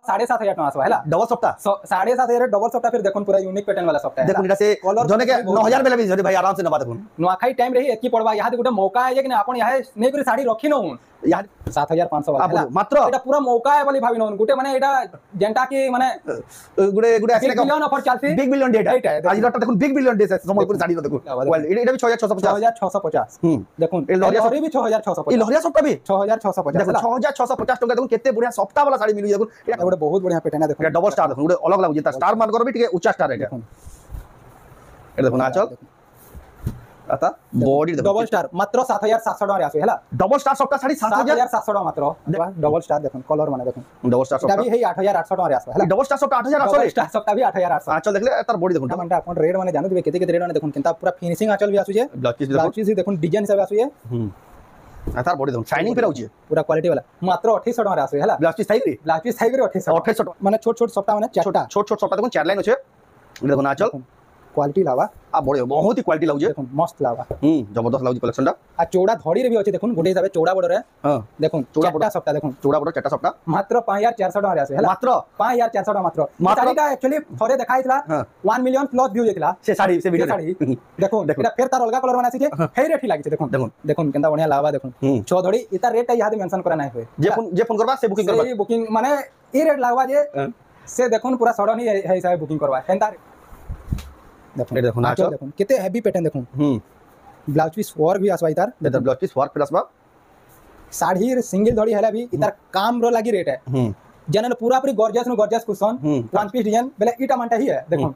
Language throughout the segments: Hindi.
7,500 टका आसबा हैला डबल सप्ताह 7,500 डबल सप्ताह फिर देखुन पूरा यूनिक पैटर्न वाला सप्ताह देखुन इटा से जने के 9000 बेले भी जदि भाई आराम से नबा देखुन नुआखाई टाइम रही एतकी पड़वा यहाँ गुटे मौका है कि आपण यहाँ नहीं करे साड़ी रखी न यार 7,500 वाला मात्र एटा पूरा मौका है बोली भाभी न गुटे माने एटा जेंटा की माने गुटे बिग बिलियन ऑफर चलती बिग बिलियन डेट आज डॉट देखुन big billion date Sambalpur sari देखुन क्वालिटी एटा भी 6650 देखुन ए लहरिया भी 6650 ए लहरिया सप्ताह भी 6650 देखुन 6650 टका देखुन केते बढ़िया सप्ताह वाला साड़ी मिलु देखुन एटा गोटे बहुत बढ़िया पैटर्न है देखुन डबल स्टार देखुन गोटे अलग लागु जेता स्टार मान कर भी टिके ऊंचा स्टार एटा देखुन आचल आता बॉडी डबल स्टार मात्र 7,700 टका रे आसे हैला डबल स्टार सप्ताह साड़ी 7,700 टका मात्र डबल स्टार देखुन कलर माने देखुन डबल स्टार सप्ताह भी हे 8,800 टका रे आसे हैला डबल स्टार सप्ताह 8,800 डबल स्टार सप्ताह भी 8,800 आचल देखले तार बॉडी देखुन मानटा अपन रेड माने जानु दिबे केते केते रेड माने देखुन केनता पूरा फिनिशिंग आचल भी आसु जे ब्लाउज पीस देखुन डिजाइन हिसाब आसु जे तार बॉडी देखुन शाइनिंग पे रहउची पूरा क्वालिटी वाला मात्र 2,800 टका रे आसे हैला ब्लाउज पीस थाई ब्लाउज पीस थाई करे 2,800 माने छोट छोट सप्ताह माने चारटा छोट छोट सप्ताह देखुन चार लाइन होचे देखुन आचल क्वालिटी लावा आ बड़े बहुत ही क्वालिटी लाउजे देखुन मस्त लावा जबरदस्त लाउजे कलेक्शन टा आ चौड़ा धड़ी रे भी अछि देखुन गोटे हिसाब चौड़ा बड़ रे हां देखुन चौड़ा बड़ सप्ताह देखुन चौड़ा बड़ चारटा सप्ताह मात्र 5,400 टका रे आसे हैला मात्र 5,400 टका मात्र साड़ीटा एक्चुअली थोड़े देखाइतला 1 मिलियन प्लस व्यू जेतला से साड़ी से वीडियो साड़ी देखुन एटा फेर तार अलगा कलर बनासी जे फेर रेठी लागि देखुन देखुन केनता बढ़िया लावा देखुन छो धड़ी इता रेट याद मेंशन करा नाही होय जे फोन करबा से बुकिंग करबा से बुकिंग माने ई रेट लागबा जे से देखुन पूरा सडन ही है हिसाब बुकिंग करबा केनता देखुन आचल देखुन केते हेवी पैटर्न देखुन ब्लाउज पीस वर्क भी आसबा इतार देखो ब्लाउज पीस वर्क प्लस बा साड़ी सिंगल धड़ी हैला भी इतार काम रो लागि रेट है जनन पूरा पूरी gorgeous cushion one piece design बेले इटा मानटा ही है देखुन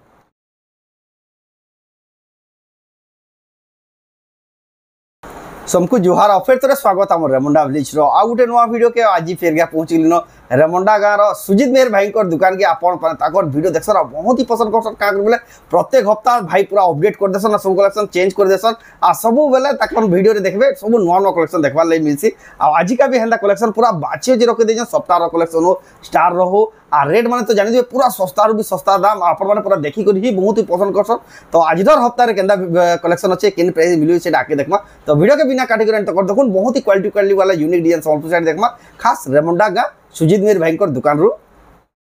सबको जुहार और फिर तोरे स्वागत आम रेमुंडा विलेज रो आ गुटे नुआ वीडियो के आज फेर गया पहुंच लिनो रेमुंडा गाँव रो सुजीत मेहर भाई को दुकान के आपण ताकर वीडियो देखसन बहुत ही पसंद करसन का बोले प्रत्येक हफ्ता भाई पूरा अपडेट कर देसन सब कलेक्शन चेंज कर देसन आ सब बेले ताकर वीडियो रे देखबे सब नुआ नुआ कलेक्शन देखबा ले मिलसी आ आज का भी हेंदा कलेक्शन पूरा बाचे जे रख देजन सप्ताह रो कलेक्शन हो स्टार रो हो आ रेट माने तो जानि जे पूरा सस्ता रो भी सस्ता दाम आपण माने पूरा देखि कर ही बहुत ही पसंद करसन तो आज दर हफ्ता रे केंदा कलेक्शन अच्छे केन प्राइस मिलु से डाके देखमा तो वीडियो के बिना काटी कर तो देखुन बहुत ही क्वालिटी वाला यूनिक डिजाइन संबलपुर साइड देखमा खास रेमुंडा गा सुजीत मेहर भाई को दुकान रो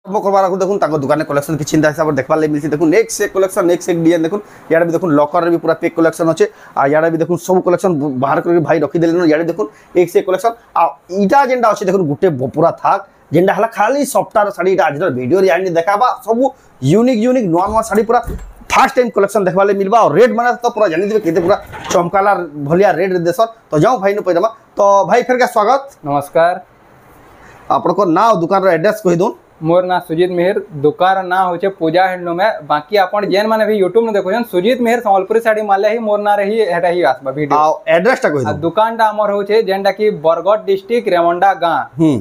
करबार देखुन ताको दुकान कलेक्शन की चिंता हिसाब देखबा ले मिलसी देखुन नेक्स्ट से कलेक्शन नेक्स्ट एक डिजाइन देखुन याडा भी देखुन लॉकर रे भी पूरा पेक कलेक्शन होचे आ याडा भी देखुन सब कलेक्शन बाहर करके भाई रखी देले याडा देखुन एक से कलेक्शन आ इटा जेंडा होचे देखुन गुटे पूरा थाक जेंडा हला खाली सप्ताह साड़ी इटा आज वीडियो रे आनी देखाबा सब यूनिक नुआ नुआ साड़ी पूरा फर्स्ट टाइम कलेक्शन देखबा ले मिलबा और रेट माने तो पूरा जानि देबे केते पूरा चमकाला भलिया रेट देसन तो जाऊ भाई न पैदमा तो भाई फेर का स्वागत नमस्कार आपन को नाम दुकान रो एड्रेस कहि दोन मोर ना सुजीत मेहर दुकान ना होचे पूजा हैंडलूम है बाकी आपण जेन माने भी YouTube में देखोजन सुजीत मेहर संबलपुरी साड़ी माले ही मोर ना रही हेटा ही आसबा वीडियो आ एड्रेस टा कहि दोन दुकान टा हमर होचे जेंडा की बरगढ़ डिस्ट्रिक्ट रेमुंडा गांव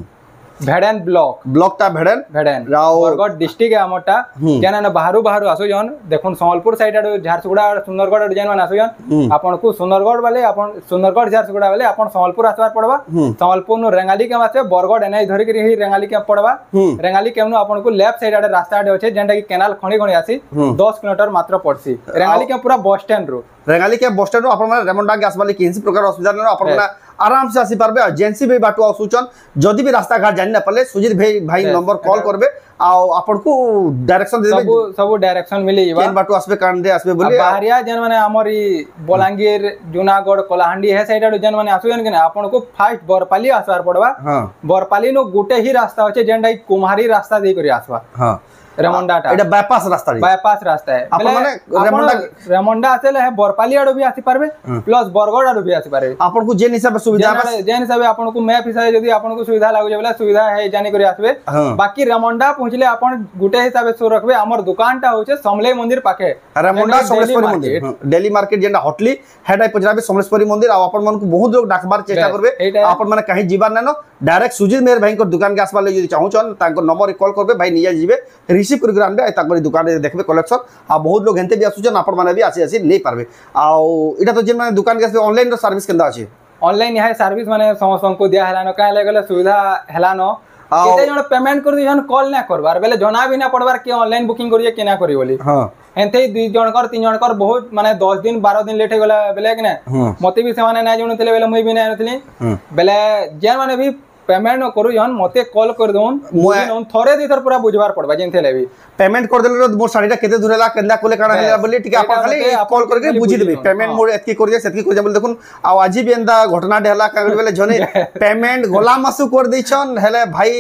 भेड़न ब्लॉक टा भेड़न बरगढ़ डिस्ट्रिक्ट है हमरटा जेना ना बाहरु आसो जन देखुन संबलपुर साइड आडो झारसुगुड़ा सुंदरगढ़ डिजाइन माने आसो जन आपन को सुंदरगढ़ वाले आपन सुंदरगढ़ झारसुगुड़ा वाले आपन संबलपुर आसबार पड़बा संबलपुर नो रेंगाली के आसे बरगढ़ एनै धरि के ही रेंगाली के पड़बा रेंगाली के आपन को लेफ्ट साइड आडे रास्ता आडे होचे जेंडा की कैनाल खणी खणी आसी 10 किलोमीटर मात्र पड़सी रेंगाली के पूरा बस स्टैंड रो रेंगाली के बस स्टैंड रो आपन माने रेमुंडा के आसबाले किसी प्रकार असुविधा न आपन माने आराम से आसी पारबे एजेंसी भी बाटो आसुचन जदी भी रास्ता घाट जानि न पले सुजीत भाई नंबर कॉल करबे आ आपन को डायरेक्शन दे देबे सब डायरेक्शन मिली जेबा केन बाटो आसबे कान दे आसबे बोली बाहरिया जन माने हमरी बोलांगीर जूनागढ़ कोलाहांडी है साइड जन माने आसुयन के आपन को फास्ट बरपाली आसबार पड़बा बरपाली नो गुटे ही रास्ता होचे जेंडा कुम्हारी रास्ता दे करी आसबा हां रेमुंडा टा एटा बाईपास रास्ता है अपन माने रेमुंडा आसेले है बरपाली आडो भी आसी पारबे प्लस बरगढ़ आडो भी आसी पारबे आपन को जेन हिसाब सुविधा जेन हिसाब आपन को मैप हिसाब जदी आपन को सुविधा लागो जेबला सुविधा है जाने करी आसबे बाकी रेमुंडा पहुंचले आपन गुटे हिसाब से रखबे हमर दुकान टा होचे समलेई मंदिर पाखे रेमुंडा समलेश्वरी मंदिर डेली मार्केट जेंडा हॉटली हेडा पजराबे समलेश्वरी मंदिर आ आपन मन को बहुत लोग डाकबार चेष्टा करबे आपन माने कहीं जीवार नानो डायरेक्ट सुजीत मेहर भाई को दुकान के आसबा ले जदी चाहूचन ताको नंबर कॉल करबे भाई निया जीवे रिसीव कर आनबे ताकरी दुकान रे देखबे कलेक्शन आ बहुत लोग हेंते भी आसुचन आपण माने भी आसी नहीं पारबे आ इटा तो जेन माने दुकान के आसबे ऑनलाइन रो सर्विस केंदा अछि ऑनलाइन है सर्विस माने समस्त को दिया हलानो काहे लागले सुविधा हलानो केते जण पेमेंट कर दिहन कॉल ना करबार बेले जना भी ना पड़बार के ऑनलाइन बुकिंग करिए के ना करी बोली हां एंते दुई जण कर तीन जण कर बहुत माने 10 दिन 12 दिन लेट हो गेला बेले कि ना मते भी से माने ना जणुतले बेले मुई भी ना नथली बेले जेन माने भी पेमेंट न करू जन मते कॉल कर दोन मोन थोरे दी थर पूरा बुझवार पड़बा जेनथे लेबी पेमेंट कर देले मोर साड़ीटा केते दुरेला केंदा कोले काना हेला बोली ठीक आपन खाली कॉल करके बुझी देबे पेमेंट मोर एतकी कर दे सेतकी कर दे बोले देखुन आ आजी भी एंदा घटना ढेला का बेले जने पेमेंट गोला मासु कर दैछन हेले भाई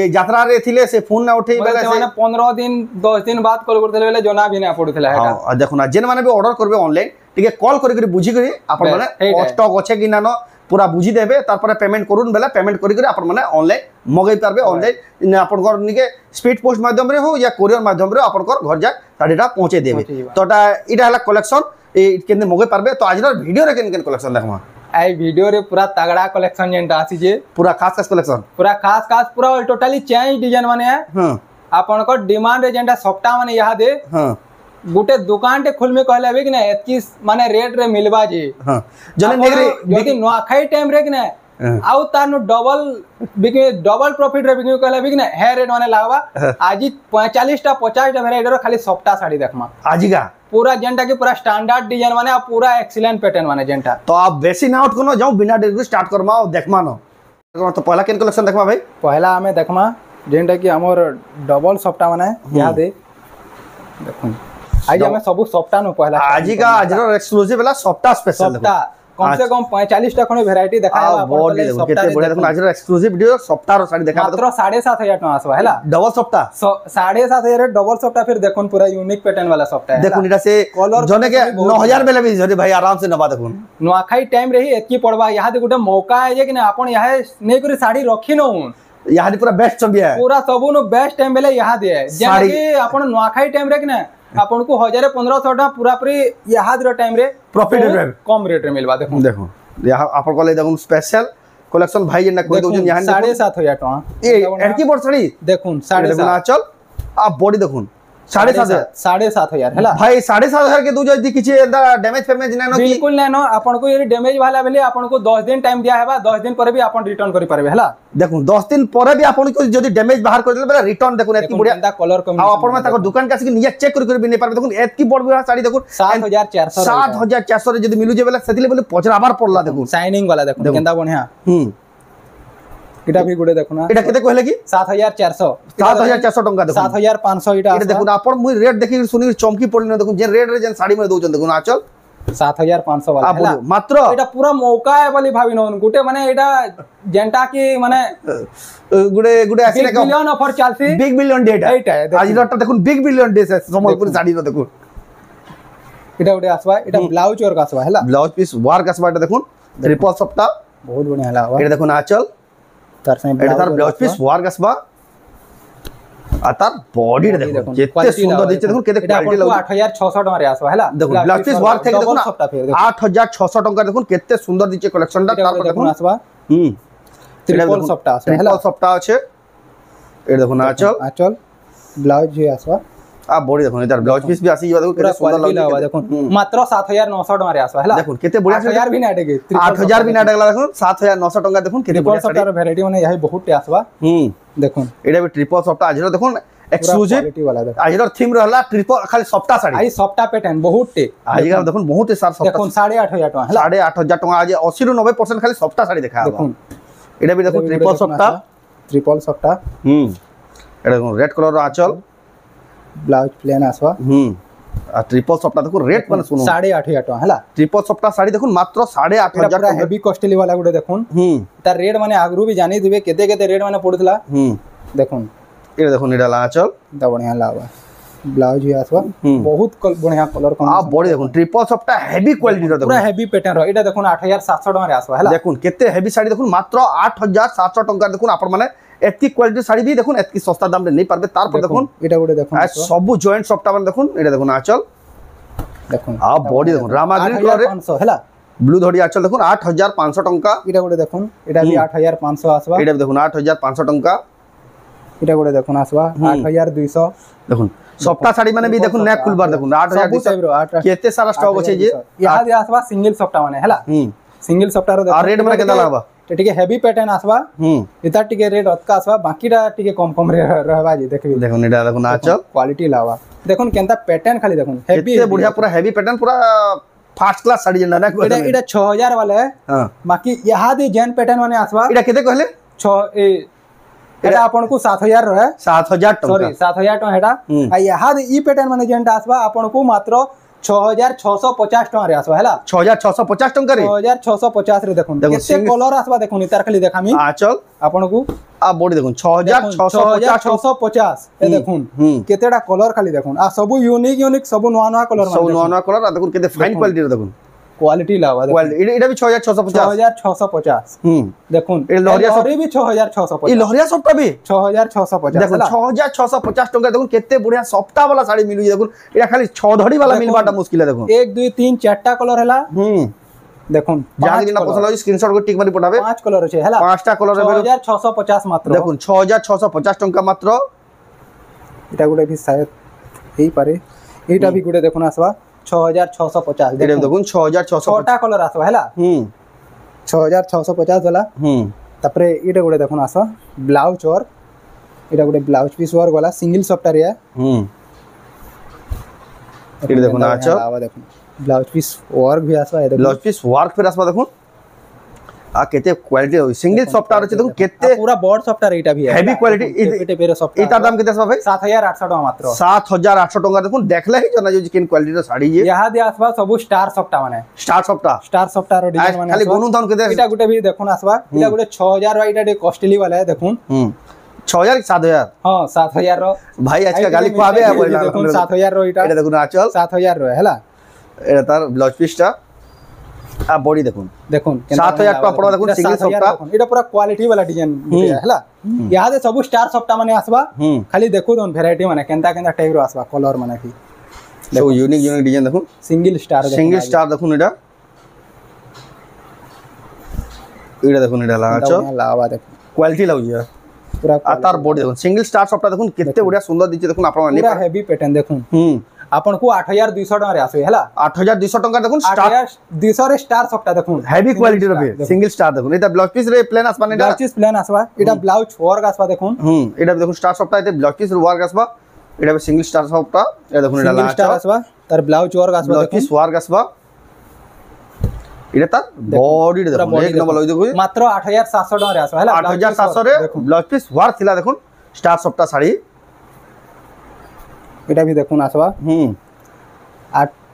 यात्रा रे थिले से फोन ना उठे बेले से माने 15 दिन 10 दिन बाद कॉल कर देले बेले जना भी ना पड़ुथला हेटा हां देखुन जेन माने भी ऑर्डर करबे ऑनलाइन ठीक कॉल करी बुझी करी आपन माने स्टॉक अच्छे कि नानो पूरा बुझी देबे तारपर पेमेंट करून बेला पेमेंट करी करी आपन माने ऑनलाइन मगै पारबे ऑनलाइन आपन घर निके स्पीड पोस्ट माध्यम रे हो या कोरियर माध्यम रे आपन घर घर जा साडीटा पहुंचे देबे तोटा इटा हला कलेक्शन ए केने मगै पारबे तो आज वीडियो रे केन केन कलेक्शन देखमा आई वीडियो रे पूरा तगड़ा कलेक्शन जेंटा आसी जे पूरा खास कलेक्शन पूरा पूरा टोटली चेंज डिजाइन माने है हां आपन को डिमांड रे जेंटा सप्ताह माने यहा दे हां गुटे दुकान टे खुल में कहले बे कि ना एतकी माने रेट रे मिलबा जी हां जने नेगरे यदि नोखाई टाइम रे कि ना आउ तानु डबल बिके डबल प्रॉफिट रे बिके कहले बे कि ना हे रेट माने लागबा आजी 45 टा 50 टा वेराइटी रो खाली सप्ताह साड़ी देखमा आजी का पूरा जेंटा के पूरा स्टैंडर्ड डिजाइन माने पूरा एक्सीलेंट पैटर्न माने जेंटा तो आप बेसी ना आउट कोनो जाऊ बिना डिग्री स्टार्ट करमा देखमा न तो पहला केन कलेक्शन देखमा भाई पहला हमें देखमा जेंटा कि हमर डबल सप्ताह माने या दे देखो आज हमें सब सप्ताह नो पहला आज का आज रो एक्सक्लूसिव वाला सप्ताह स्पेशल सप्ताह कम से कम 45 टा खने वैरायटी देखाया आपन केते बढ़िया देखो आज रो एक्सक्लूसिव वीडियो सप्ताह रो साड़ी देखा मात्र 7500 टका आसबा हैला डबल सप्ताह 7500 डबल सप्ताह फिर देखोन पूरा यूनिक पैटर्न वाला सप्ताह देखो इटा से जने के 9000 बेले भी जरे भाई आराम से नबा देखो नोखाई टाइम रही एतकी पड़बा यहा दे गुटे मौका है जे कि आपन यहा नै करी साड़ी रखी न यहा पूरा बेस्ट सब है पूरा सबु नो बेस्ट टाइम बेले यहा दे जे कि आपन नोखाई टाइम रे कि ना आपन को 1500 टा पूरा पूरी यहा दर टाइम रे प्रॉफिट रे कम रेट रे मिलबा देखो देखो यहा आपन को ले देखो स्पेशल कलेक्शन भाई जे ना कोई दो जन यहा 7500 टका ए एडकी बोर्ड साड़ी देखो 7.5 चल आप बॉडी देखो 7.5 हैला भाई 7.5 के दो जदी किछि डैमेज फेमेज नै न बिल्कुल नै न आपन को ये डैमेज वाला बेले आपन को 10 दिन टाइम दिया हेबा 10 दिन पर भी आपन रिटर्न करि परबे हैला देखो 10 दिन पर भी आपन को जदी डैमेज बाहर कर देले बेले रिटर्न देखो एतकी बढ़िया कलर कम आपन में ताको दुकान कासी निया चेक करि भी नै परबे देखो एतकी बड़ साड़ी देखो 7400 रे जदी मिलु जे बेले सेतिले बेले पचराबार पड़ला देखो शाइनिंग वाला देखो केंदा बढ़िया इटा भी गुडे देखो ना इटा केते कहले की 7400 टका देखो 7500 इटा देखो आपन मुई रेट देखि सुनी चमकी पड़ली न देखो जे रेट रे जे साड़ी में दउचन देखो ना चल 7500 वाला हैला मात्र एटा पूरा मौका है बोली भाभी नन गुटे माने एटा जेंटा की माने गुडे आसीले का बिलियन ऑफर चलसी बिग बिलियन डेट है एटा आज लटा देखो बिग बिलियन डे से समलपुर साड़ी न देखो इटा गुडे आसबा इटा ब्लाउज और का आसबा हैला ब्लाउज पीस वर्क आसबा एटा देखो ट्रिपल सप्ताह बहुत बढ़िया हैला एटा देखो ना चल तार से ब्लाउज पीस वर्क आसबा आतार बॉडी देखो केते सुंदर दिचे देखो केते क्वालिटी लगो 8600 टका रे आसबा हैला देखो ब्लाउज पीस वर्क थे देखो 8600 टका देखो केते सुंदर दिचे कलेक्शन ता तार पर देखो आसबा ट्रिपल सप्ताह आसबा हैला सप्ताह আছে ए देखो ना चल ब्लाउज जे आसबा आ बॉडी देखो इधर ब्लाउज पीस भी आसी देखो केते सुंदर लगो देखो मात्र 7900 टका रे आसबा हैला देखो केते बढ़िया 8000 भी ना अटके 8000 भी ना अटकला देखो 7900 टका देखो केते बढ़िया सप्ताह वैरायटी माने यही बहुत टे आसबा देखो एटा भी ट्रिपल सप्ताह आज देखो एक्सक्लूसिव क्वालिटी वाला देखो आज थीम रहला ट्रिपल खाली सप्ताह साड़ी आई सप्ताह पैटर्न बहुत टे आज देखो बहुत सार सप्ताह देखो 8500 टका हैला 8500 टका आज 80 ରୁ 90% खाली सप्ताह साड़ी देखा देखो एटा भी देखो ट्रिपल सप्ताह एटा देखो रेड कलर रो आंचल ब्लाउज प्लेन आसवा आ ट्रिपल सप्ताह देखो रेट माने सुनो 8500 टका हैला ट्रिपल सप्ताह साड़ी देखो मात्र 8500 टका हेवी कॉस्टली वाला गुडे देखो त रेट माने आगरु भी जानि दिबे केते केते रेट माने पड़ुतला देखो ए देखो निडाला आंचल ता बढ़िया लावा ब्लाउज ही आसवा बहुत बढ़िया कलर कोन आ बॉडी देखो ट्रिपल सप्ताह हेवी क्वालिटी रो देखो पूरा हेवी पैटर्न रो एटा देखो 8700 टका रे आसवा हैला देखो केते हेवी साड़ी देखो मात्र 8700 टका देखो आपण माने एतकी क्वालिटी साड़ी भी देखो एतकी सस्ता दाम रे नहीं पारबे तार पर देखो एटा गुडे देखो सब जॉइंट सप्ताह माने देखो एटा देखो आंचल देखो आ बॉडी देखो रामा ग्रीन कलर रे 500 हैला ब्लू धड़ी आंचल देखो 8500 टका एटा गुडे देखो एटा भी 8500 आसवा एटा देखो 8500 टका एटा गुडे देखो आसवा 8200 देखो सप्ताह साड़ी माने भी देखो नेक खुलबार देखो 8200 केते सारा स्टॉक अछि जे यहा दे आसवा सिंगल सप्ताह माने हैला सिंगल सप्ताह रो देखो रेट माने केता लागबा टिके हेवी पैटर्न आसबा इता टिके रेट अतका आसबा बाकीटा टिके कम रे रहबा जी देखबी देखो नेडा देखो ना चल क्वालिटी लावा देखो केनता पैटर्न खाली देखो हेवी एते बढ़िया पूरा हेवी पैटर्न पूरा फर्स्ट क्लास साड़ी जंदा ना एटा 6000 वाला है हां बाकी यहा दे जैन पैटर्न माने आसबा एटा केते कहले एटा आपन को 7000 रहे 7000 टका सॉरी 7000 टका हेटा आ यहाद ई पैटर्न माने जेंटा आसबा आपन को मात्र 6650 टका रे आसबा हैला 6650 टका रे 6650 रे देखुन केते कलर आसबा देखुन इतार खाली देखामी आचल आपन को आ बॉडी देखुन 6650 ए देखुन केतेडा कलर खाली देखुन आ सब यूनिक सब नवा कलर सब नवा कलर आ देखुन केते फाइन क्वालिटी रे देखुन क्वालिटी लावा क्वालिटी एटा भी 6650 देखुन ए लहरिया सब भी 6650 ई लहरिया सबटा भी 6650 देखुन 6650 टका देखुन केते बढ़िया सप्ताह वाला साड़ी मिलु देखुन एटा खाली 6 धड़ी वाला मिलबाटा मुश्किल है देखुन 1 2 3 4टा कलर हैला देखुन जहां दिन पसंद हो स्क्रीनशॉट को टिक मारी पठाबे 5 कलर छै हैला 5टा कलर रे 6650 मात्र देखुन 6650 टका मात्र एटा गुडे भी शायद हेई पारे एटा भी गुडे देखुन आसबा 6650 देखुन 6600 छटा कलर आसबा हैला 6650 वाला तापरे एटा गुडे देखुन आसबा ब्लाउज और एटा गुडे ब्लाउज पीस वर्क वाला सिंगल सॉफ्ट एरिया एटा देखुन आचल आवा देखुन ब्लाउज पीस वर्क भी आसबा ए देखुन ब्लाउज पीस वर्क फिर आसबा देखुन आ केते क्वालिटी हो सिंगल सॉफ्टवेयर अछि देखुन केते पूरा बॉड सॉफ्टवेयर एटा भी है हेवी क्वालिटी एटे पेरे सॉफ्टवेयर एटा दाम केते आसबा भाई 7800 टका मात्र 7800 टका देखुन देखले ही जना जो किन क्वालिटी रो साड़ी जे यहा दे आसबा सब स्टार सॉफ्टवेयर माने स्टार सॉफ्टवेयर रो डिजाइन माने खाली गुनु दाम केते एटा गुटे भी देखुन आसबा एटा गुटे 6000 वाइटा डे कॉस्टली वाला है देखुन 6000 7000 हां 7000 रो भाई आज का गाली खुआबे आ बोला देखुन 7000 रो एटा देखुन आचल 7000 रो हैला एटा तार ब्लाउज पीसटा आ बॉडी देखुन 7000 टका पड़ो देखुन सिंगल सॉफ्टवेयर एटा पूरा क्वालिटी वाला डिजाइन गुटे हैला यहा दे सब स्टार सॉफ्टवेयर माने आसबा खाली देखो दोन वैरायटी माने केनता टाइप रो आसबा कलर माने की देखो यूनिक डिजाइन देखुन सिंगल स्टार देखुन एटा देखुन एटा लावा देखुन क्वालिटी लाउजिया पूरा आ तार बॉडी देखुन सिंगल स्टार सॉफ्टवेयर देखुन केते बढ़िया सुंदर दिचे देखुन आपण पूरा हेवी पैटर्न देखुन आपन को 8200 टका रे आसे हैला 8200 टका देखुन स्टार 200 रे स्टार सॉफ्टवेयर देखुन हेवी क्वालिटी रे सिंगल स्टार देखुन एटा ब्लाउज पीस रे प्लेन आसबा ब्लाउज पीस प्लेन आसबा एटा ब्लाउज वर्क आसबा देखुन एटा देखुन स्टार सॉफ्टवेयर एटा ब्लाउज पीस वर्क आसबा एटा भी सिंगल स्टार सॉफ्टवेयर एटा देखुन एटा सिंगल स्टार आसबा तार ब्लाउज वर्क आसबा ब्लाउज पीस वर्क आसबा एटा तार बॉडी रे देखुन एक नंबर लई देखुन मात्र 8700 टका रे आसबा हैला 8700 रे ब्लाउज पीस वर्क थिला देखुन स्टार सॉफ्टवेयर साड़ी एटा भी देखुन आसबा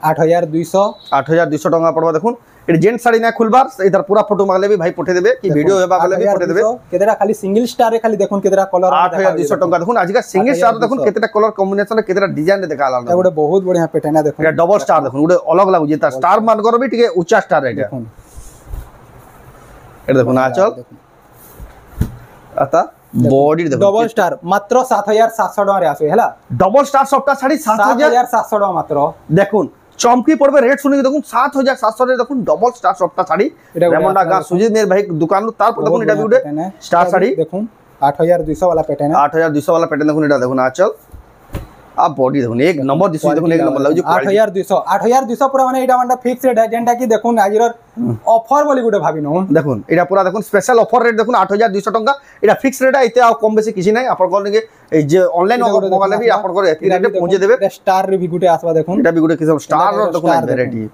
8200 टका पड़बा देखुन ए जेंट साड़ी ना खुलबार इधर पूरा फोटो मागले भी भाई पठे देबे कि वीडियो हेबा गले भी पठे देबे केतेरा खाली सिंगल स्टार रे खाली देखुन केतेरा कलर 8200 टका देखुन आज का सिंगल स्टार देखुन केतेरा कलर कॉम्बिनेशन केतेरा डिजाइन रे देखाला ए गोटे बहुत बढ़िया पैटर्न है देखुन ए डबल स्टार देखुन गोटे अलग लागु जेता स्टार मान कर भी टिके ऊंचा स्टार एटा देखुन ए देखुन आचल आता बॉडी देखो डबल स्टार मात्र 7700 टका रे आसे हैला डबल स्टार सॉफ्टवेयर साड़ी 7700 टका मात्र देखुन चमकी पड़बे रेट सुनि देखुन 7700 रे देखुन डबल स्टार सॉफ्टवेयर साड़ी रेमंडा गा सुजीत मेर भाई दुकान तार पर देखुन एटा भी स्टार साड़ी देखुन 8200 वाला पैटर्न है 8200 वाला पैटर्न देखुन एटा देखुन आचल आ बॉडी देखुन एक नंबर दिस देखुन एक नंबर लागु 8200 पूरा माने एटा माने फिक्स रेट है जेंटा की देखुन आजिर ऑफर बोली गुटे भाबी न देखुन एटा पूरा देखुन स्पेशल ऑफर रेट देखुन 8200 टका एटा फिक्स रेट है इते आ कम बेसी किछि नै आपन कोन के जे ऑनलाइन मोबाइल भी आपन को एती रेट पहुंचे देबे स्टार रे भी गुटे आसबा देखुन एटा भी गुटे किसम स्टार रो देखुन वैरायटी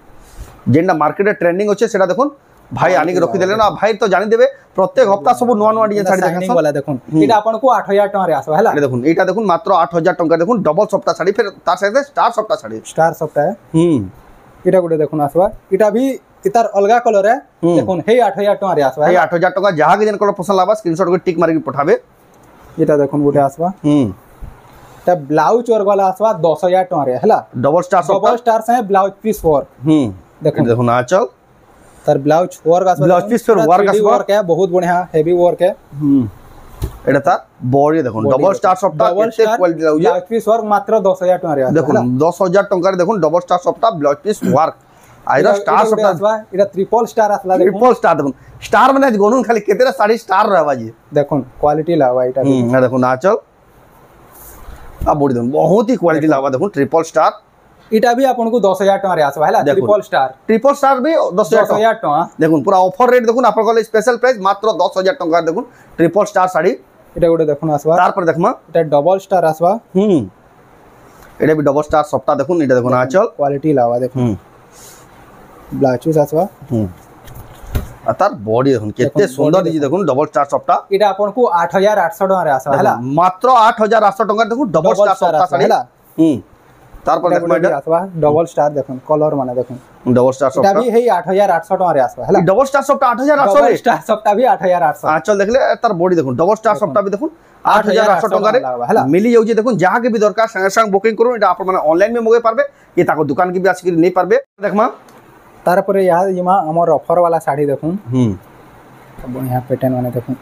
जेंटा मार्केट रे ट्रेंडिंग होचे सेटा देखुन भाई आनी के रखि देले ना भाई तो जानि देबे प्रत्येक हफ्ता सब नुवा नुवा डिजाइन साड़ी देखासन वाला देखुन एटा आपन को 8000 टका रे आसबा हैला देखुन एटा देखुन मात्र 8000 टका देखुन डबल सॉफ्टवेयर साड़ी फिर तार साथे स्टार सॉफ्टवेयर एटा गुटे देखुन आसबा एटा भी इतार अलगा कलर है देखुन हे 8000 टका रे आसबा हे 8000 टका जहां के जन कलर पसंद लाबा स्क्रीनशॉट को टिक मार के पठाबे एटा देखुन गुटे आसबा ता ब्लाउज वर्क वाला आसबा 10000 टका रे हैला डबल स्टार से ब्लाउज पीस वर्क देखुन आचल तार ब्लाउज वर्क आसबा ब्लाउज पीस फिर वर्क है बहुत बढ़िया हेवी वर्क है एटा ता बॉडी देखुन डबल स्टार सॉफ्टवेयर केते क्वालिटी लाउजे ब्लाउज पीस वर्क मात्र 10000 टका रे देखुन 10000 टका रे देखुन double star software blouse piece work आइरा स्टार सॉफ्टवेयर आसबा एटा ट्रिपल स्टार आसला देखुन ट्रिपल स्टार देखुन स्टार माने गनुन खाली केतेरा साड़ी स्टार रहबा जी देखुन क्वालिटी लावा एटा देखुन आचल आ बॉडी देखुन बहुत ही क्वालिटी लावा देखुन ट्रिपल स्टार इटा भी आपन को 10000 टका रे आसबा हैला ट्रिपल स्टार भी 10000 टका देखुन पूरा ऑफर रेट देखुन आपन को स्पेशल प्राइस मात्र 10000 टका देखुन ट्रिपल स्टार साड़ी एटा गोटे देखुन आसबा तार पर देखमा एटा डबल स्टार आसबा एटा भी डबल स्टार सॉफ्टवेयर देखुन एटा देखुन आचल क्वालिटी लावा देखुन ब्लाउज पीस आसबा तार बॉडी देखुन केते सुंदर दिजी देखुन डबल स्टार सफ्टा एटा आपन को 8800 टका रे आसा हला मात्र 8800 टका देखुन डबल स्टार सफ्टा साड़ी हला तार पर देखो एटा आसवा डबल स्टार देखुन कलर माने देखुन डबल स्टार सफ्टा एटा भी हे 8800 टका रे आसवा हला डबल स्टार सफ्टा 8800 डबल स्टार सफ्टा भी 8800 आंचल देखले तार बॉडी देखुन डबल स्टार सफ्टा भी देखुन 8800 टका रे मिली जाउची देखुन जहां के भी दरकार संग संग बुकिंग करू एटा आप माने ऑनलाइन में मगे पारबे कि ताको दुकान की भी आसी नहीं पारबे देखमा तार पर यहा इमा हमर ऑफर वाला साड़ी देखुन बढ़िया पैटर्न माने देखुन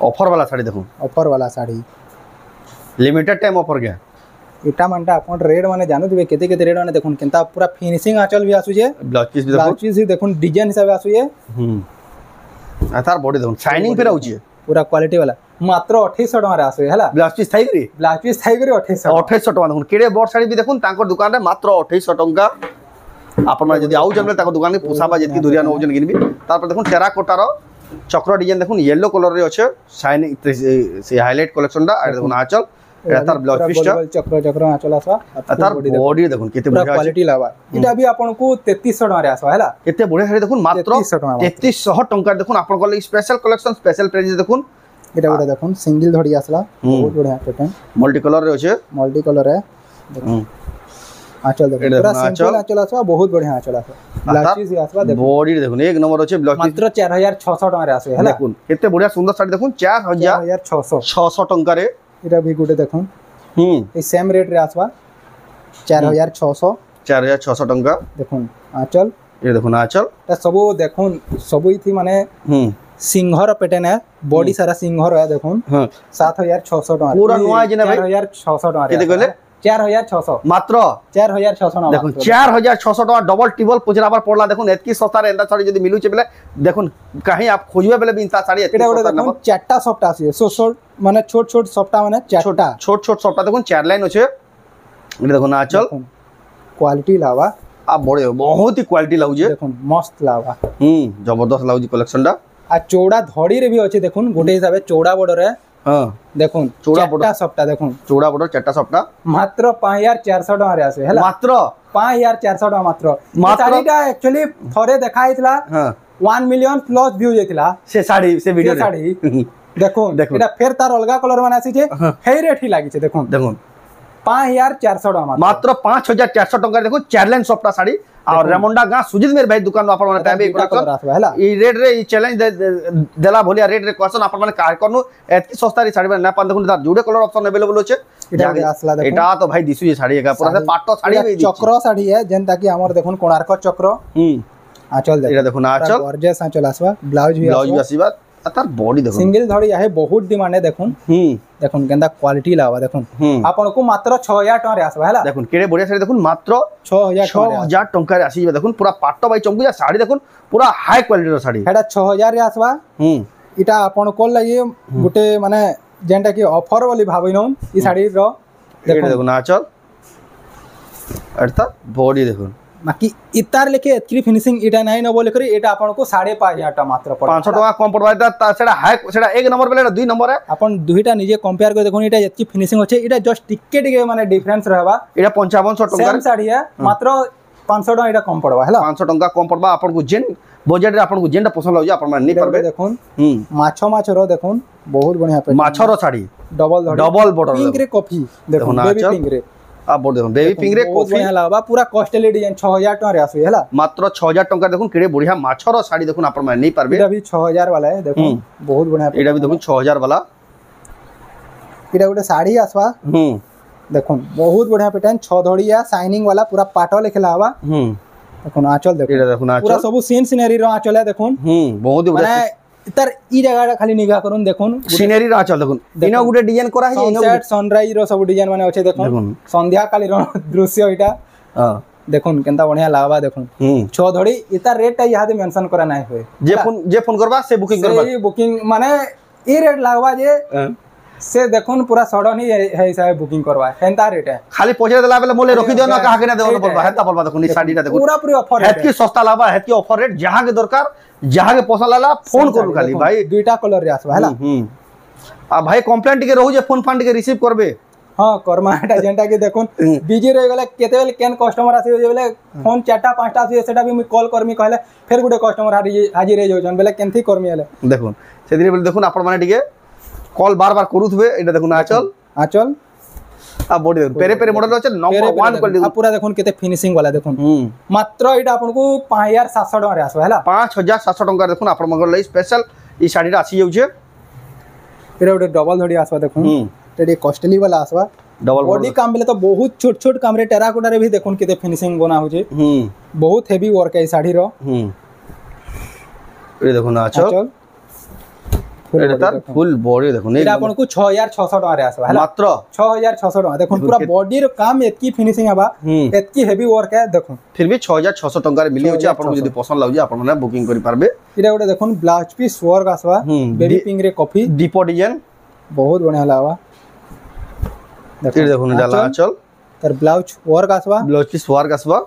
ऑफर वाला साड़ी देखुन ऑफर वाला साड़ी लिमिटेड टाइम ऑफर गया एटा मानटा अपन रेट माने जानो दिबे केते केते रेट माने देखुन केनता पूरा फिनिशिंग आंचल भी आसु जे ब्लाउज पीस भी देखुन ब्लाउज पीस भी देखुन डिजाइन हिसाब आसु जे तार बॉडी देखुन शाइनिंग फिर आउची पूरा क्वालिटी वाला मात्र 2800 टका रे आसु हला ब्लाउज पीस थाई करी ब्लाउज पीस थाई करी 2800 टका देखुन केडे बॉड साड़ी भी देखुन तांको दुकान रे मात्र 2800 टका आपण माने जदी आउ जमले ताको दुकान के पुसाबा जेतकी दुरिया न ओजन गिनबी तार पर देखुन टेराकोटा रो चक्र डिजाइन देखुन येलो कलर रे अछि शाइनिंग से हाइलाइट कलेक्शन दा आ देखुन आंचल एटा तार ब्लाउज पीस चक्र चक्र आंचल आसवा तार बॉडी देखुन केते बढ़िया क्वालिटी लावा एटा भी आपन को 3300 टका रे आसवा हला केते बढ़िया साड़ी देखुन मात्र 3300 टका देखुन आपण को स्पेशल कलेक्शन स्पेशल प्राइस देखुन एटा गोटे देखुन सिंगल धड़ी आसला बहुत बढ़िया पैटर्न मल्टी कलर रे अछि मल्टी कलर है देखुन आंचल देखुन पूरा सिंपल आंचल आसवा बहुत बढ़िया आंचल आसवा ब्लाउज पीस आसवा देखुन बॉडी देखुन एक नंबर अछि ब्लाउज पीस मात्र 4600 टका रे आसवे हला देखुन केते बढ़िया सुंदर साड़ी देखुन 4600 टका रे एटा भी गोटे देखुन ए सेम रेट रे आसवा 4600 टका देखुन आंचल ये देखुन आंचल त सबो देखुन सबो इथि माने सिंहर पैटर्न है बॉडी सारा सिंहर है देखुन 7600 टका पूरा नया जेना भाई 4600 टका केते कहले 4600 मात्र 4600 ना देखुन 4600 टका डबल टिबल पुजराबर पड़ला देखुन एतकी सस्ता रे एंदा साड़ी जदी मिलु छे बेले देखुन कहीं आप खोजबे बेले भी इंता साड़ी एतकी सस्ता देखुन चारटा सफ्टा आसी सो माने छोट छोट सफ्टा माने चारटा छोट छोट सफ्टा देखुन चार लाइन अछि ये देखुन आंचल क्वालिटी लावा आ बड़े बहुत ही क्वालिटी लाउजे देखुन मस्त लावा जबरदस्त लाउजी कलेक्शन दा आ चौड़ा धड़ी रे भी अछि देखुन गोटे हिसाबे चौड़ा बॉर्डर है हां देखुन चौड़ा बॉर्डर सफ्टा देखुन चौड़ा बॉर्डर चारटा सफ्टा मात्र 5400 टका रे आसे हला मात्र 5400 टका मात्र साड़ीटा एक्चुअली थरे देखा हितला हां 1 मिलियन प्लस व्यू जेतिला से साड़ी से वीडियो साड़ी देखुन एटा फेर तार अलगा कलर माने आसी जे हे रेट ही लागि छे देखुन देखुन 5400 टका मात्र 5400 टका देखो चार लाइन सफ्टा साड़ी और रेमंडा गां सुजित मेर भाई दुकान आपण माने टाइम ई रेट रे ई चैलेंज देला भलिया रेट रे क्वेश्चन आपण माने का करनु एतकी सस्ता री साड़ी ना पान देखुन तार जुडे कलर ऑप्शन अवेलेबल होचे एटा तो भाई दिसु ये साड़ी एका पूरा से पाटो साड़ी भी चक्र साड़ी है जेंता कि हमर देखुन कोणार्क चक्र आंचल एटा देखुन आंचल गॉर्जियस आंचल आसवा ब्लाउज भी आसीबा तार बॉडी देखुन सिंगल धड़ी है बहुत डिमांड है देखुन देखुन केंदा क्वालिटी लावा देखुन आपन को मात्र 6000 टका रे आसबा हला देखुन केरे बढ़िया साड़ी देखुन मात्र 6000 टका रे आसी देखुन पूरा पाटो भाई चंगुया साड़ी देखुन पूरा हाई क्वालिटी रो साड़ी एटा 6000 रे आसबा इटा आपन को लागि गुटे माने जेंटा कि ऑफर वाली भाबिनो ई साड़ी रो देखुन आचल अर्थात बॉडी देखुन बाकी इतार लेके एतकी फिनिशिंग इटा नाही न बोले करी एटा आपन को 5500 टका मात्र पड़ 500 टका कम पड़बा ता सेडा हाई सेडा एक नंबर बेले 2 नंबर है अपन दुईटा निजे कंपेयर कर देखोन एटा एतकी फिनिशिंग होचे एटा जस्ट टिके टिके माने डिफरेंस रहबा एटा 5500 टका सेम साड़ी है मात्र 500 टका एटा कम पड़बा हला 500 टका कम पड़बा अपन को जेन बजट रे अपन को जेनटा पसंद लाउजे अपन माने नहीं परबे देखोन माछो रो देखोन बहुत बढ़िया माछो रो साड़ी डबल बॉर्डर पिंक रे कॉफी देखोन बेबी पिंक रे आ बोल देखो बेबी पिंक रे कॉफी बढ़िया लागबा पूरा कॉस्टली डिजाइन 6000 टका रे आसु हला मात्र 6000 टका देखुन केड़े बढ़िया माछरो साड़ी देखुन आपण माने नहीं पारबे एटा भी 6000 वाला है देखो बहुत बढ़िया एटा भी देखुन 6000 वाला एटा गोटे साड़ी आसवा देखुन बहुत बढ़िया पैटर्न 6 धड़िया शाइनिंग वाला पूरा पाटो लिखला हवा देखुन आंचल देखो एटा देखुन आंचल पूरा सब सीन सिनेरी रो आंचल है देखुन बहुत ही बढ़िया इतर ई जगह खाली निगाह करून देखुन सीनरी रो आंचल देखुन इनो गुटे डिजाइन करा है इनो सनराइज रो सब डिजाइन माने अछि देखुन संध्या काली रो दृश्य इटा हां देखुन केनता बढ़िया लागबा देखुन 6 धड़ी इतर रेट या दे मेंशन करा नाही होय जे फोन करबा से बुकिंग करबा से बुकिंग माने ई रेट लागबा जे से देखुन पूरा सडन ही है हिसाब बुकिंग करवा केनता रेट है खाली पहुंचे देला बेले मोले रखि दियो ना कहा के ना देवन पड़बा हेता पड़बा देखुन ई साड़ीटा देखुन पूरा पूरी ऑफर है हेतकी सस्ता लागबा हेतकी ऑफर रेट जहां के दरकार जहां के पसंद लाला फोन करू खाली भाई दुईटा कलर रे आसबा हला आ भाई कंप्लेंट के रहू जे फोन फंड के रिसीव करबे हां कर्मा एटा जेंटा के देखुन बिजी रह गेले केते बेले केन कस्टमर आसी बेले फोन 4टा 5टा आसी सेटा भी मैं कॉल करमी कहले फिर गुटे कस्टमर हाजिर रह जाउछन बेले केनथि करमी हले देखुन सेदिन बेले देखुन आपण माने टिके कॉल बार बार करूथबे एटा देखुन आचल आ बॉडी देखुन पेरे पेरे मॉडल अछि नंबर 1 क्वालिटी पूरा देखुन केते फिनिशिंग वाला देखुन मात्र एटा आपन को 5700 टका रे आसबा हला 5700 टका देखुन आपण मगर लई स्पेशल ई साड़ी रा आसी जाउछे एटा गुटे डबल धड़ी आसबा देखुन एटा कॉस्टली वाला आसबा डबल बॉडी काम बेले तो बहुत छोट छोट काम रे टेराकोटा रे भी देखुन केते फिनिशिंग बना होजे बहुत हेवी वर्क है साड़ी रो ए देखुन आचल एटा तार फुल बॉडी देखुन एटा आपन को 6600 टका रे आसबा हला मात्र 6600 टका देखुन पूरा बॉडी रो काम एतकी फिनिशिंग हबा एतकी हेवी वर्क है देखुन फिर भी 6600 टका रे मिली होचे आपन जदी पसंद लागजे आपन माने बुकिंग करि पारबे एटा गुटे देखुन ब्लाउज पीस वर्क आसबा बेबी पिंक रे कॉफी दीपो डिजाइन बहुत बढ़िया लागबा देखुन डाला आचल तार ब्लाउज वर्क आसबा ब्लाउज पीस वर्क आसबा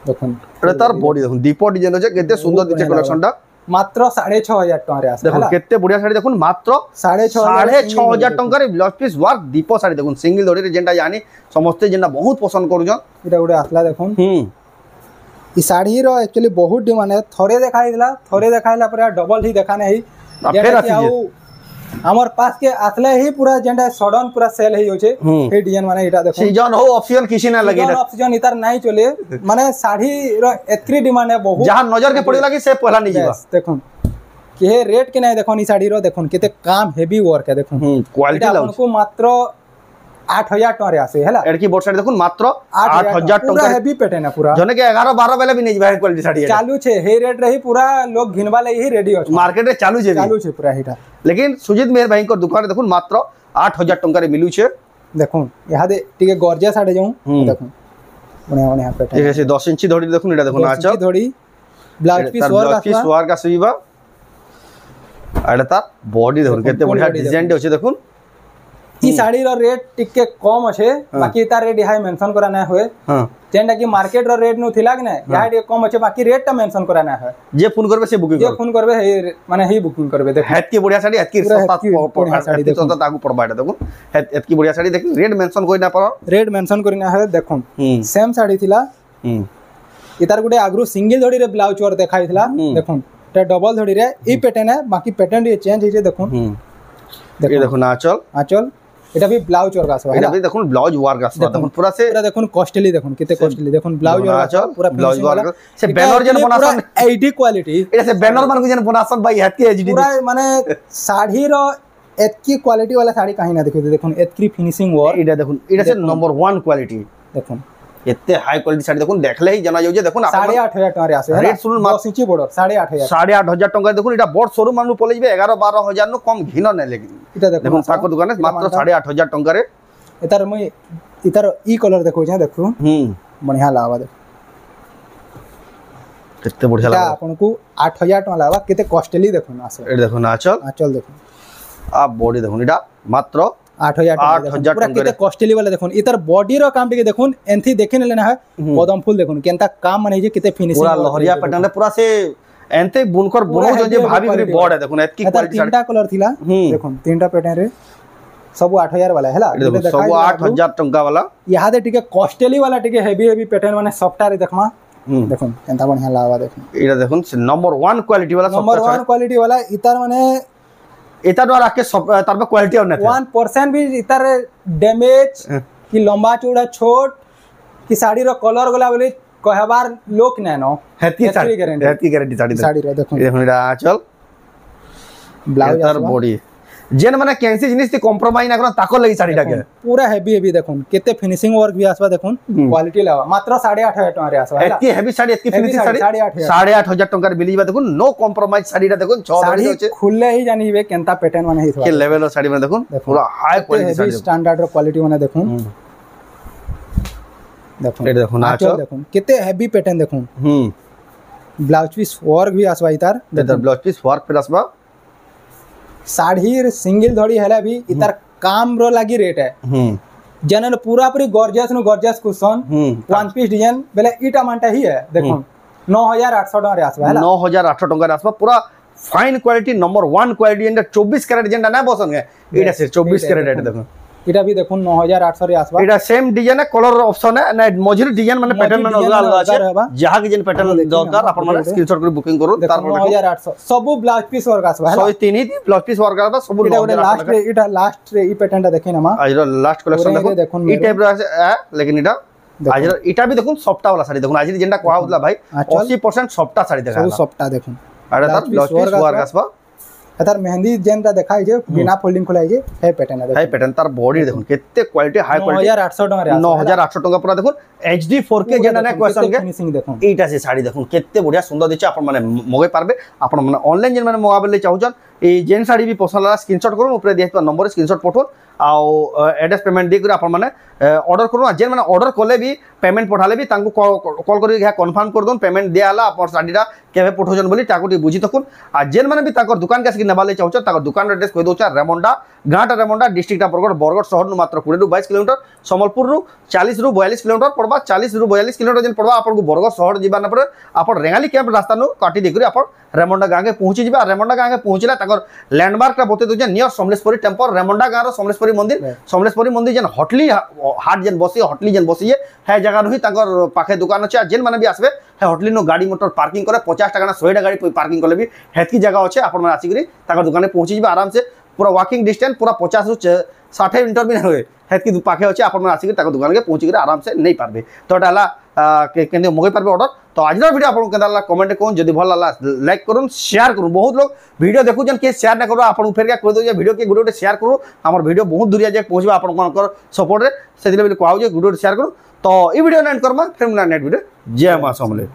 देखुन एटा तार बॉडी देखुन दीपो डिजाइन होचे केते सुंदर दिखे कलेक्शन टा मात्र 6500 टका रे आसबा देखुन केते बढ़िया साड़ी देखुन मात्र 6500 टका रे ब्लाउज पीस वर्क दीपो साड़ी देखुन सिंगल दोड़ी रे जेंटा यानी समस्त जेंटा बहुत पसंद करूजन एटा गुटे आसला देखुन ई साड़ी रो एक्चुअली बहुत डिमांड है थोरे देखाइला पर डबल ही देखा नहीं फिर आसी हमर पास के आतले ही पूरा जेंटा सडन पूरा सेल ही होचे हे डिजाइन माने एटा देखो सीजन हो ऑप्शन किसी ना लगे ऑप्शन इतार नहीं चले माने साड़ी रो एतरी डिमांड है बहुत जहां नजर के पड़े लागी से पहला नहीं जीवा देखो के रेट के नहीं देखो नी साड़ी रो देखो केते काम हेवी वर्क है देखो क्वालिटी लाउ हमको मात्र 8000 टका रे आसे हला एडकी बोट साड़ी देखुन मात्र 8000 टका पूरा हेवी पैटर्न है पूरा जने के 11 12 बेले भी नहीं जीवा क्वालिटी साड़ी है चालू छे हे रेट रही पूरा लोग घिनवा ले ही रेडी हो मार्केट रे चालू छे पूरा हेटा लेकिन सुजीत मेहर भाई को दुकान देखुन मात्र 8000 टका रे मिलू छे देखुन यहा दे टिके गॉर्जियस साड़ी जाऊं देखुन बढ़िया बढ़िया पैटर्न ठीक है 10 इंची धोड़ी देखुन एटा देखुन आचल धोड़ी ब्लाउज पीस वर्क का सुईबा एटा तार बॉडी देखुन केते बढ़िया डिजाइन होचे देखुन ई साड़ी रो रेट टिके कम अछे बाकी तार रेट हाई मेंशन करा ना होए हां जेंडा की मार्केट रो रेट नु थिला कि ना या टिके कम अछे बाकी रेट ता मेंशन करा ना होए जे फोन करबे से बुकिंग जे फोन करबे हे माने ही बुकिंग करबे देख हेत की बढ़िया साड़ी हेत की सस्ता साड़ी देखो तो ताकू पड़बा देखो हेत की बढ़िया साड़ी देख रेट मेंशन कोइ ना पर रेट मेंशन करि ना है देखो सेम साड़ी थिला इतार गुटे आगरु सिंगल धड़ी रे ब्लाउज और देखाई थिला देखो ते डबल धड़ी रे ई पैटर्न है बाकी पैटर्न ये चेंज हिजे देखो ये देखो ना आंचल एटा भी ब्लाउज और गासवा एटा भी देखुन ब्लाउज वर्क गासवा देखुन पूरा देखुन कॉस्टली देखुन किते कॉस्टली देखुन ब्लाउज और गासवा पूरा ब्लाउज वर्क से बैनर जन बनासन एडी क्वालिटी एटा से बैनर मान जन बनासन भाई हेती एचडी पूरा माने साड़ी रो एतकी क्वालिटी वाला साड़ी काहे ना देखुन एतकी फिनिशिंग वर्क एटा देखुन एटा से नंबर 1 क्वालिटी देखुन एते हाई क्वालिटी साड़ी देखुन देखले ही जना जाउजे देखुन 8500 टका रे आसे रेट सुन 10 इंची बॉर्डर 8500 टका देखुन एटा बोर्ड शोरूम मानु पले जबे 11 12000 नु कम घिन नै लेकिन एटा देखुन ताको दुकान मात्र 8500 टका रे एतार मई इतार ई कलर देखो छ देखु बढ़िया लावा देख केते बढ़िया लावा आपन को 8000 टका लावा केते कॉस्टली देखुन आसे ए देखुन आचल देखुन आ बॉडी देखुन एटा मात्र 8000 पूरा केते कॉस्टली वाला देखुन इतर बॉडी रो काम के देखुन एंथी देखिन लेना है पदम फूल देखुन केनता काम माने जे केते फिनिशिंग पूरा लहरिया पैटर्न रे पूरा से एंते बुनकर बनो जे भाभी करे बॉर्ड है देखुन एतकी क्वालिटी तीनटा कलर थिला देखुन तीनटा पैटर्न रे सब 8000 वाला हैला सब 8000 टका वाला यहा दे टिके कॉस्टली वाला टिके हेवी पैटर्न माने सॉफ्टवेयर रे देखमा देखुन केनता बढ़िया लावा देखुन एटा देखुन नंबर 1 क्वालिटी वाला नंबर 1 क्वालिटी वाला इतर माने एता द्वारा के तार पे क्वालिटी और नहीं 1% भी इतर डैमेज कि लंबा चौड़ा छोट कि साड़ी रो कलर गला बोली कहबार लोक नै नो हेती गारंटी साड़ी रो देखो एटा आचल ब्लाउज तार बॉडी जेन माने कैंसी जिनिस ती कॉम्प्रोमाइज ना करो ताको लगी साड़ी टाके पूरा हेवी देखुन केते फिनिशिंग वर्क भी आसबा देखुन क्वालिटी लावा मात्र 8500 टका रे आसबा एतकी हेवी साड़ी एतकी फिनिशिंग साड़ी 8500 टका रे मिलीबा देखुन नो कॉम्प्रोमाइज साड़ी रा देखुन 6 साड़ी होचे खुले ही जानिबे केनता पैटर्न माने हिथवा के लेवल रो साड़ी में देखुन पूरा हाई क्वालिटी साड़ी स्टैंडर्ड रो क्वालिटी माने देखुन देखुन एटा देखुन आचल देखुन केते हेवी पैटर्न देखुन ब्लाउज पीस वर्क भी आसबा इतार ब्लाउज पीस वर्क पे आसबा साड़ी सिंगल धड़ी हैला भी इतार काम रो लागी रेट है जनन पूरा पूरी gorgeous cushion one piece design बेले इटा मानटा ही है देखो 9800 टका रे आसबा हैला 9800 टका रे आसबा पूरा fine quality number 1 quality and 24 carat जेंडा ना बसन है एटा से 24 कैरेट एटा देखो এটা भी দেখুন 9800 रे आसबा এটা সেম ডিজাইন কলর অপশন না মঝির ডিজাইন মানে প্যাটার্ন মানে অলগা অলগা আছে যাহা কি যেন প্যাটার্ন দরকার আপন মানে স্ক্রিনশট করে বুকিং করুন তারপর 9800 সবু ব্লাউজ পিস ওয়ার্ক আসবা সব তিনই ব্লাউজ পিস ওয়ার্ক আসবা সব এটা লাস্ট রে এই প্যাটার্নটা দেখেন আমা আজরা লাস্ট কালেকশন দেখুন এই টাইপ র আছে লেকিন এটা আজরা এটা भी দেখুন সফটা वाला শাড়ি দেখুন আজরি যেটা কোয়া হতলা ভাই 80% সফটা শাড়ি দেখা সব সফটা দেখুন আর তার ব্লাউজ পিস ওয়ার্ক আসবা এটার মেহেন্দি যেনটা দেখাই যে বিনা ফোল্ডিং খোলাই যে হে প্যাটার্ন আছে হে প্যাটার্ন তার বডি দেখুন কেতে কোয়ালিটি হাই কোয়ালিটি 9800 টাকা রে 9800 টাকা পুরা দেখুন এইচডি 4K যেটা না কোয়েশ্চন কে ফিনিশিং দেখুন এইটা সে শাড়ি দেখুন কেতে বড়িয়া সুন্দর দিচ্ছে আপন মানে মগাই পারবে আপন মানে অনলাইন যেন মানে মগাবলে চাহুছন এই যেন শাড়ি भी পছন্দ লাগা স্ক্রিনশট করুন উপরে দিয়েଥିବା নম্বরে স্ক্রিনশট পঠুন আও এড্রেস পেমেন্ট দি করে আপন মানে অর্ডার করুন যেন মানে অর্ডার করলে भी পেমেন্ট পঠালে भी তাঙ্কু কল করে হ্যাঁ কনফার্ম করে দন পেমেন্ট দিয়া হলা আপন শাড়িটা কেবে পঠোজন বলি তাকু টি বুঝি তকুন আর যেন মানে भी তাকর দোকান কে আসকি নেবালে চাহুছন তাকর দোকান এড্রেস কই দউছা রেমন্ডা গাঁটা রেমন্ডা ডিস্ট্রিক্টটা বরগড় শহর নু মাত্র 20 রু 22 কিলোমিটার সম্বলপুর রু 40 রু 42 কিলোমিটার পড়বা 40 রু 42 কিলোমিটার যেন পড়বা আপন বরগড় শহর ଯିବା না পড়ে আপন রেঙ্গালি ক্যাম্প রাস্তা নু কাটি দেই করে আপন রেমন্ডা গাঁ কে পৌঁছিଯିবা রেমন্ডা গাঁ কে পৌঁছিলা তাকর ল্যান্ডমার্কটা বতে দউছে নিयर সমলেশ্বরী টেম্পল রেমন্ডা গাঁর সমলেশ্বরী মন্দির যেন হটলি হাট যেন বসি হটলি যেন বসি হ্যাঁ জায়গা রহি তাকর পাখে দোকান আছে আর যেন মানে भी আসবে হ্যাঁ হটলি নো গাড়ি মোটর পার্কিং করে 50 টাকা না 100 টাকা গাড়ি পার্কিং করলে भी হেতকি জায়গা আছে আপন মানে আসি করে তাকর দোকানে পৌঁছিଯିবা आराम से पूरा वॉकिंग डिस्टेंस पूरा 50 रु 60 मीटर भी नहीं हुए हेतकी पाखे अच्छे आप आसिक दुकान के पहुँची आराम से नहीं पारबे तो ये मगई पारबे ऑर्डर तो आज वीडियो आपको केदा कमेंट कौन जदि भल लागला लाइक करूँ शेयर करूँ बहुत लोग वीडियो देखुन किए शेयर ना करो आप फेर क्या कह दो वीडियो के गोटे शेयर करूँ आम वीडियो बहुत दूरिया जाए पहुँचे आप सपोर्ट से कहूँ गोटे शेयर करूँ तो ये वीडियो एंड करमा फिर नेक्स्ट वीडियो जय मां समलेई।